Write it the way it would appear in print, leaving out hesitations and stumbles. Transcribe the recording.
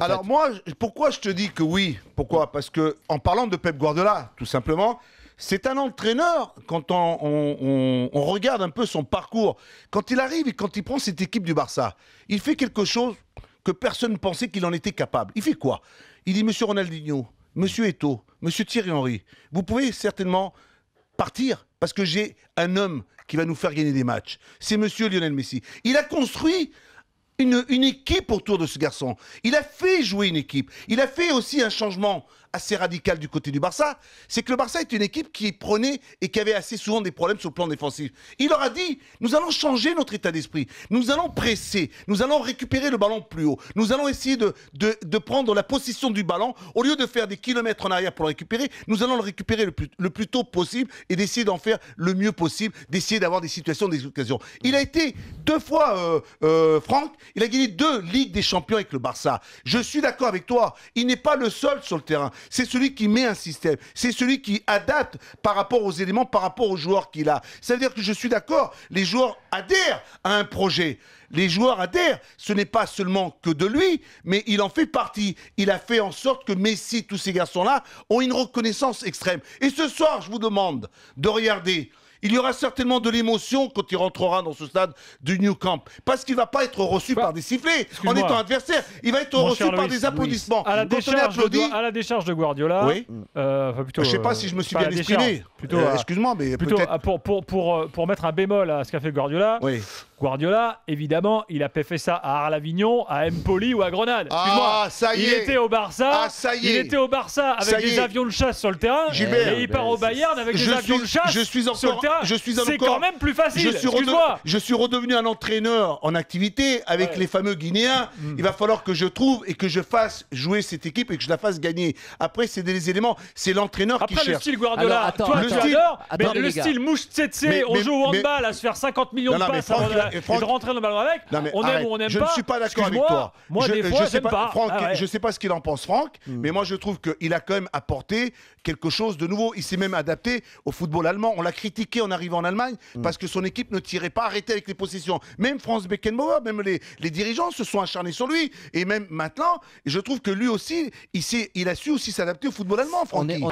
Alors moi, pourquoi je te dis que oui? Pourquoi? Parce que en parlant de Pep Guardiola, tout simplement, c'est un entraîneur, quand on regarde un peu son parcours, quand il arrive et quand il prend cette équipe du Barça, il fait quelque chose que personne ne pensait qu'il en était capable. Il fait quoi? Il dit, Monsieur Ronaldinho, Monsieur Eto'o, Monsieur Thierry Henry, vous pouvez certainement partir parce que j'ai un homme qui va nous faire gagner des matchs. C'est Monsieur Lionel Messi. Il a construit une équipe autour de ce garçon. Il a fait jouer une équipe. Il a fait aussi un changement assez radical du côté du Barça. C'est que le Barça est une équipe qui prenait et qui avait assez souvent des problèmes sur le plan défensif. Il leur a dit, nous allons changer notre état d'esprit. Nous allons presser. Nous allons récupérer le ballon plus haut. Nous allons essayer de prendre la possession du ballon. Au lieu de faire des kilomètres en arrière pour le récupérer, nous allons le récupérer le plus tôt possible et d'essayer d'en faire le mieux possible, d'essayer d'avoir des situations, des occasions. Il a été 2 fois, Franck, il a gagné 2 Ligues des Champions avec le Barça. Je suis d'accord avec toi. Il n'est pas le seul sur le terrain. C'est celui qui met un système. C'est celui qui adapte par rapport aux éléments, par rapport aux joueurs qu'il a. Ça veut dire que je suis d'accord. Les joueurs adhèrent à un projet. Les joueurs adhèrent. Ce n'est pas seulement que de lui, mais il en fait partie. Il a fait en sorte que Messi, tous ces garçons-là, ont une reconnaissance extrême. Et ce soir, je vous demande de regarder. Il y aura certainement de l'émotion quand il rentrera dans ce stade du Nou Camp. Parce qu'il ne va pas être reçu par des sifflets en étant adversaire. Il va être reçu par des applaudissements. À la décharge de Guardiola. Oui. Plutôt, je ne sais pas si je me suis bien exprimé. Excuse-moi, mais peut-être. Pour mettre un bémol à ce qu'a fait Guardiola. Oui. Guardiola, évidemment, il a pas fait ça à Arles-Avignon, à Empoli ou à Grenade. Ah, ça y est. Il était au Barça. Ah, ça y est. Il était au Barça avec des avions de chasse sur le terrain. Gilbert, et il part au Bayern avec des avions de chasse sur le terrain. C'est quand même plus facile. Je suis redevenu un entraîneur en activité avec les fameux Guinéens. Il va falloir que je trouve et que je fasse jouer cette équipe et que je la fasse gagner. Après, c'est des éléments. C'est l'entraîneur qui cherche. Après, le style Guardiola, toi, tu adores. Mais le style Mouche Tsetse, on joue au handball à se faire 50 millions de passes et de rentrer dans le ballon avec. On aime ou on n'aime pas. Je ne suis pas d'accord avec toi. Moi, des fois, j'aime pas. Franck, je ne sais pas ce qu'il en pense, Franck, mais moi, je trouve qu'il a quand même apporté quelque chose de nouveau. Il s'est même adapté au football allemand. On l'a critiqué en arrivant en Allemagne parce que son équipe ne tirait pas, arrêtait avec les possessions. Même Franz Beckenbauer, même les dirigeants se sont acharnés sur lui. Et même maintenant, je trouve que lui aussi, il a su aussi s'adapter au football allemand, Francky.